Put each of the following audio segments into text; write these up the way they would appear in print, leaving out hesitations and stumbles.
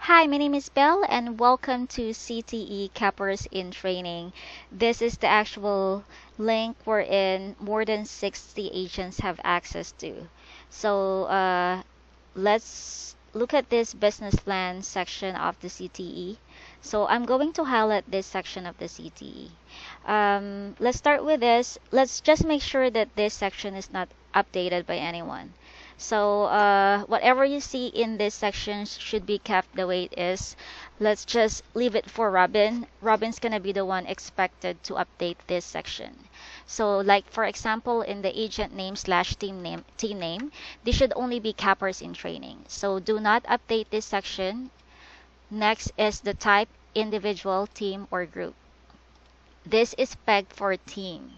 Hi, my name is Belle, and welcome to CTE Cappers in Training. This is the actual link wherein more than 60 agents have access to. So let's look at this business plan section of the CTE. So I'm going to highlight this section of the CTE. Let's start with this. Let's just make sure that this section is not updated by anyone. So whatever you see in this section should be kept the way it is. Let's just leave it for Robin. Robin's gonna be the one expected to update this section. So like for example, in the agent name slash team name, this should only be cappers in training. So do not update this section. Next is the type, individual, team, or group. This is pegged for team.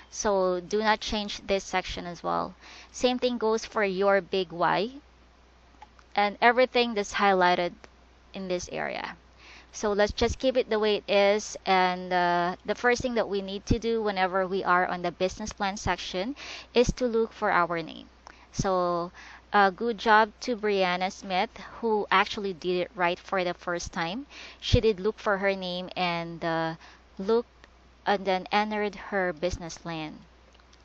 So do not change this section as well. Same thing goes for your big Y and everything that's highlighted in this area. So let's just keep it the way it is. And the first thing that we need to do whenever we are on the business plan section is to look for our name. So good job to Brianna Smith, who actually did it right for the first time. She did look for her name and looked and then entered her business plan.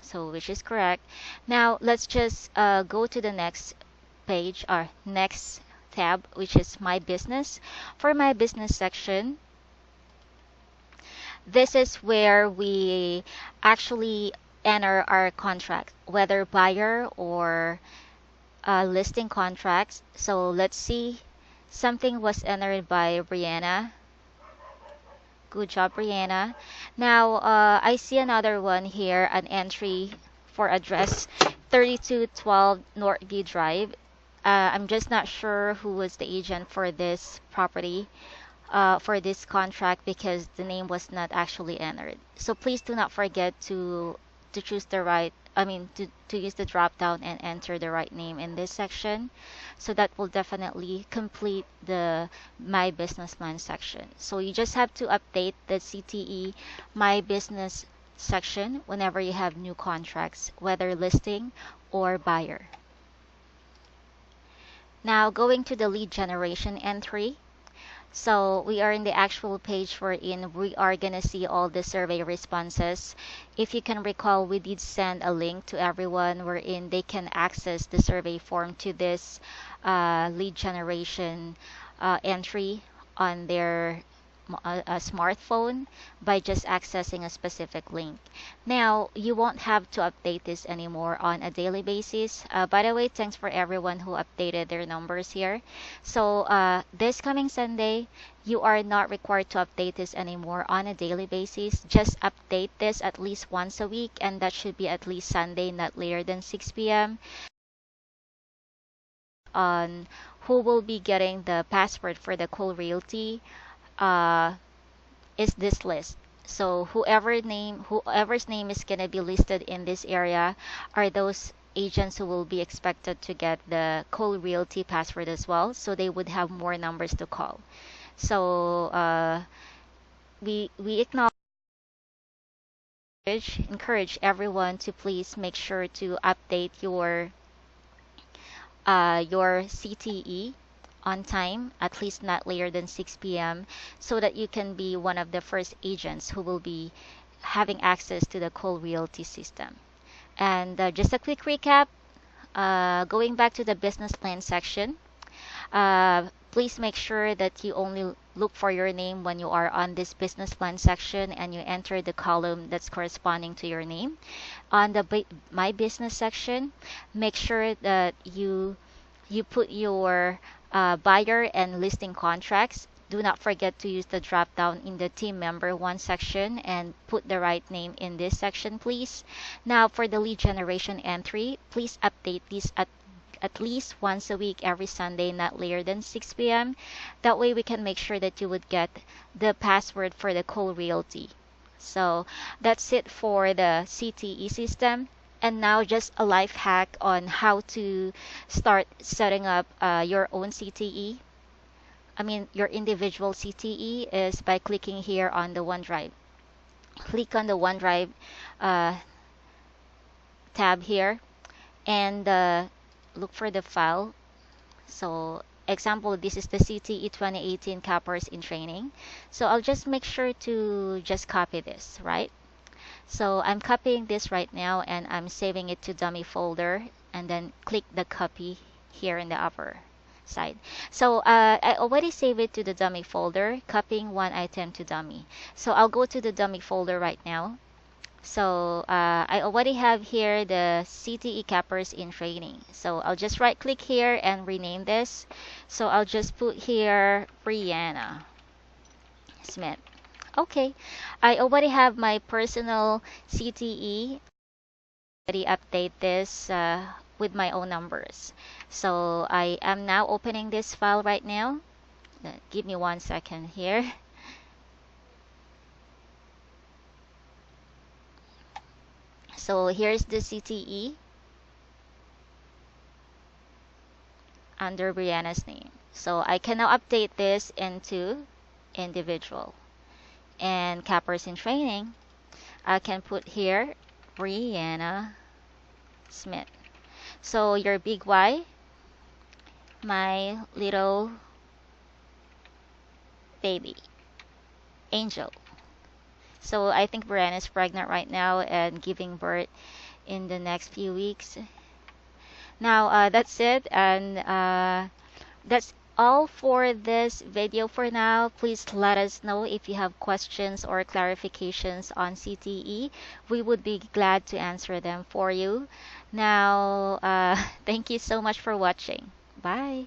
So which is correct. Now let's just go to the next page or next tab, which is my business. For my business section, this is where we actually enter our contract, whether buyer or listing contracts. So let's see, something was entered by Brianna. Good job, Brianna. Now, I see another one here, an entry for address 3212 Northview Drive. I'm just not sure who was the agent for this property, for this contract, because the name was not actually entered. So please do not forget to choose the right, to use the drop down and enter the right name in this section. So that will definitely complete the My Business Plan section. So you just have to update the CTE My Business section whenever you have new contracts, whether listing or buyer. Now going to the lead generation entry. So we are in the actual page wherein we are gonna see all the survey responses. If you can recall, we did send a link to everyone wherein they can access the survey form to this lead generation entry on their a smartphone by just accessing a specific link. Now, you won't have to update this anymore on a daily basis. By the way, thanks for everyone who updated their numbers here. So this coming Sunday, you are not required to update this anymore on a daily basis. Just update this at least once a week, and that should be at least Sunday, not later than 6 p.m. on who will be getting the password for the Cool Realty uh, is this list. So whoever's name is gonna be listed in this area are those agents who will be expected to get the Cool Realty password as well. So they would have more numbers to call. So we encourage everyone to please make sure to update your CTE on time, at least not later than 6 p.m., so that you can be one of the first agents who will be having access to the Coal Realty system. And just a quick recap, going back to the business plan section, please make sure that you only look for your name when you are on this business plan section and you enter the column that's corresponding to your name. On the My Business section, make sure that you put your buyer and listing contracts. Do not forget to use the drop down in the team member one section and put the right name in this section, please. Now for the lead generation entry, please update this at least once a week every Sunday, not later than 6 p.m. That way we can make sure that you would get the password for the Coal Realty. So that's it for the CTE system. And now just a life hack on how to start setting up your own CTE. Your individual CTE is by clicking here on the OneDrive. Click on the OneDrive tab here and look for the file. So example, this is the CTE 2018 Cappers in Training. So I'll just make sure to just copy this, right? So I'm copying this right now and I'm saving it to dummy folder and then click the copy here in the upper side. So I already saved it to the dummy folder, copying one item to dummy. So I'll go to the dummy folder right now. So I already have here the CTE Cappers in Training. So I'll just right click here and rename this. So I'll just put here Brianna Smith. Okay, I already have my personal CTE. Already update this with my own numbers. So I am now opening this file right now. Give me 1 second here. So here's the CTE under Brianna's name. So I can now update this into individual. And Cappers in Training, I can put here Brianna Smith. So your big Y, my little baby, Angel. So I think Brianna is pregnant right now and giving birth in the next few weeks. Now that's it, and that's all for this video for now. Please let us know if you have questions or clarifications on CTE. We would be glad to answer them for you. Now, thank you so much for watching. Bye.